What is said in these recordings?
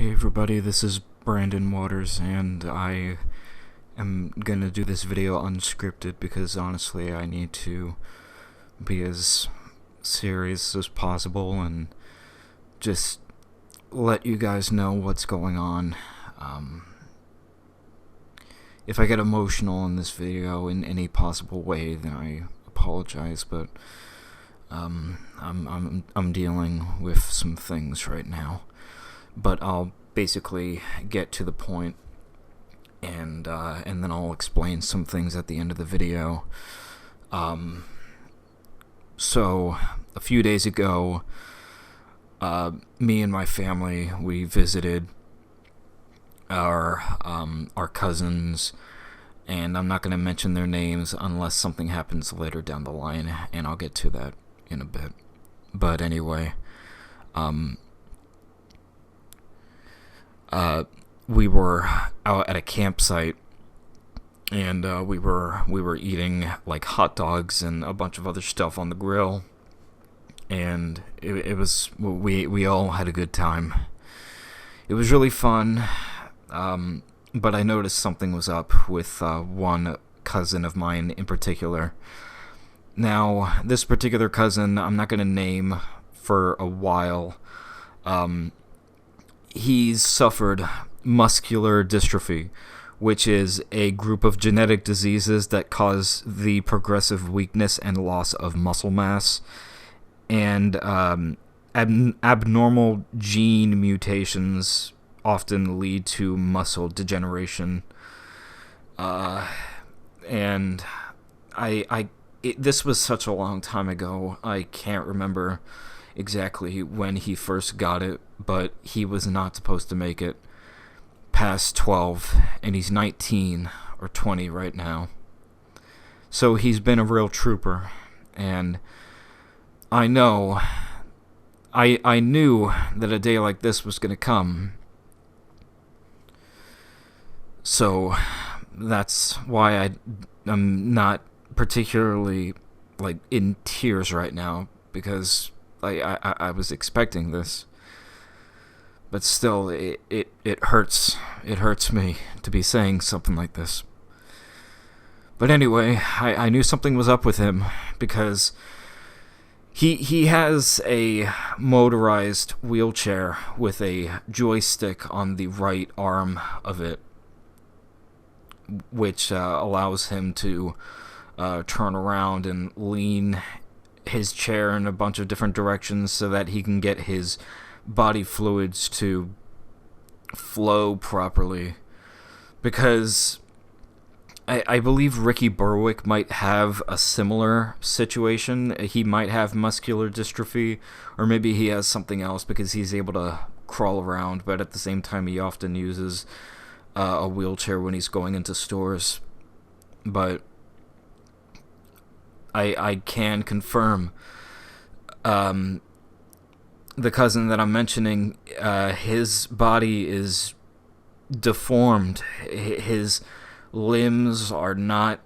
Hey everybody, this is Brandon Waters, and I am gonna do this video unscripted because honestly I need to be as serious as possible and just let you guys know what's going on. If I get emotional in this video in any possible way, then I apologize, but I'm dealing with some things right now. But I'll basically get to the point, and then I'll explain some things at the end of the video. So a few days ago, me and my family, we visited our cousins, and I'm not going to mention their names unless something happens later down the line, and I'll get to that in a bit. But anyway, we were out at a campsite, and we were eating like hot dogs and a bunch of other stuff on the grill, and we all had a good time. It was really fun, but I noticed something was up with one cousin of mine in particular. Now, this particular cousin, I'm not going to name for a while. He's suffered muscular dystrophy, which is a group of genetic diseases that cause the progressive weakness and loss of muscle mass, and abnormal gene mutations often lead to muscle degeneration. And this was such a long time ago, I can't remember exactly when he first got it, but he was not supposed to make it past 12, and he's 19 or 20 right now. So he's been a real trooper, and I knew that a day like this was going to come. So that's why I'm not particularly like in tears right now, because I was expecting this. But still, it hurts. It hurts me to be saying something like this. But anyway, I knew something was up with him, because he has a motorized wheelchair with a joystick on the right arm of it, which allows him to turn around and lean his chair in a bunch of different directions so that he can get his body fluids to flow properly. Because I believe Ricky Berwick might have a similar situation. He might have muscular dystrophy, or maybe he has something else, because he's able to crawl around, but at the same time he often uses a wheelchair when he's going into stores. But I can confirm, the cousin that I'm mentioning, his body is deformed. His limbs are not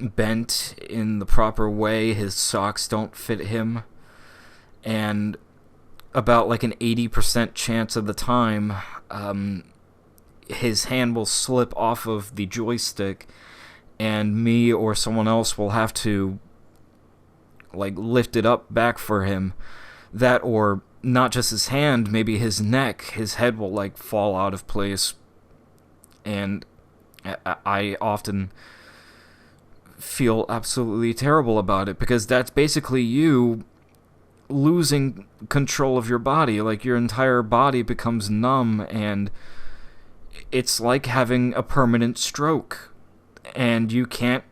bent in the proper way. His socks don't fit him. And about like an 80% chance of the time, his hand will slip off of the joystick, and me or someone else will have to like lift it up back for him. That, or not just his hand, maybe his neck, his head will like fall out of place. And I often feel absolutely terrible about it, because that's basically you losing control of your body. Like, your entire body becomes numb, and it's like having a permanent stroke, and you can't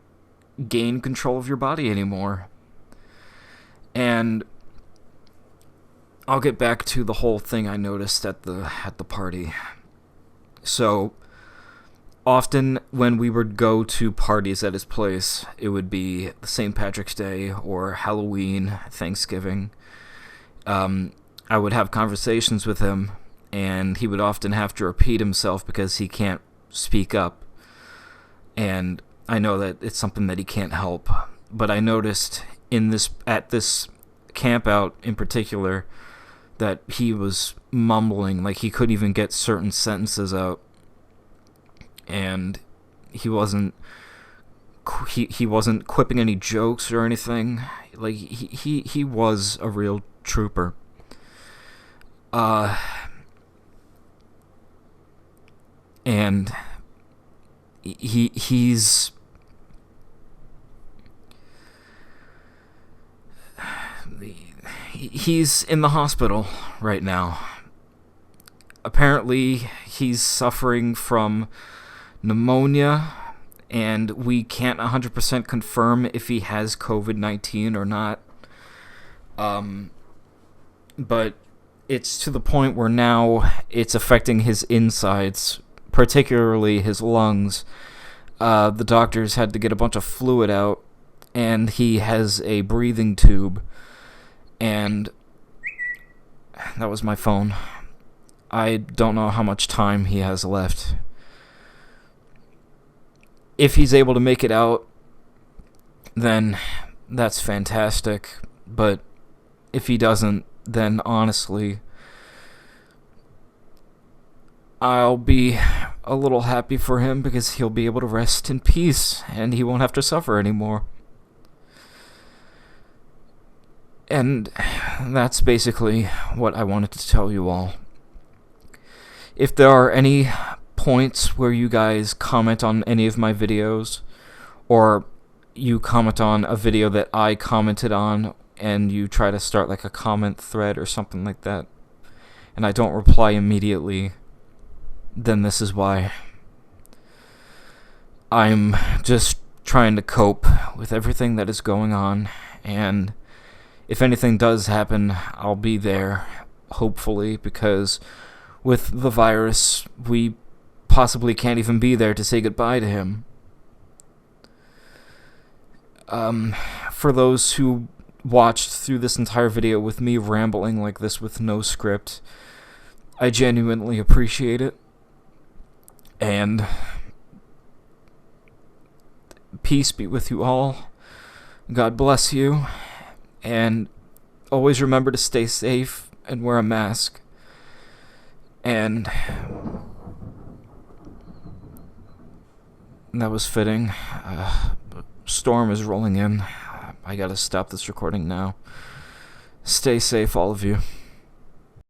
gain control of your body anymore. And I'll get back to the whole thing I noticed at the party. So often when we would go to parties at his place, it would be St. Patrick's Day or Halloween, Thanksgiving. I would have conversations with him, and he would often have to repeat himself because he can't speak up. And I know that it's something that he can't help. But I noticed at this camp out in particular that he was mumbling, like he couldn't even get certain sentences out, and he wasn't quipping any jokes or anything. Like he was a real trooper. And he's in the hospital right now. Apparently, he's suffering from pneumonia, and we can't 100% confirm if he has COVID-19 or not. But it's to the point where now it's affecting his insides, particularly his lungs. The doctors had to get a bunch of fluid out, and he has a breathing tube. And that was my phone. I don't know how much time he has left. If he's able to make it out, then that's fantastic. But if he doesn't, then honestly, I'll be a little happy for him, because he'll be able to rest in peace and he won't have to suffer anymore. And that's basically what I wanted to tell you all. If there are any points where you guys comment on any of my videos, or you comment on a video that I commented on, and you try to start like a comment thread or something like that, and I don't reply immediately, then this is why. I'm just trying to cope with everything that is going on, and if anything does happen, I'll be there, hopefully, because with the virus, we possibly can't even be there to say goodbye to him. For those who watched through this entire video with me rambling like this with no script, I genuinely appreciate it. And peace be with you all. God bless you. And always remember to stay safe and wear a mask. And that was fitting. Storm is rolling in. I gotta stop this recording now. Stay safe, all of you.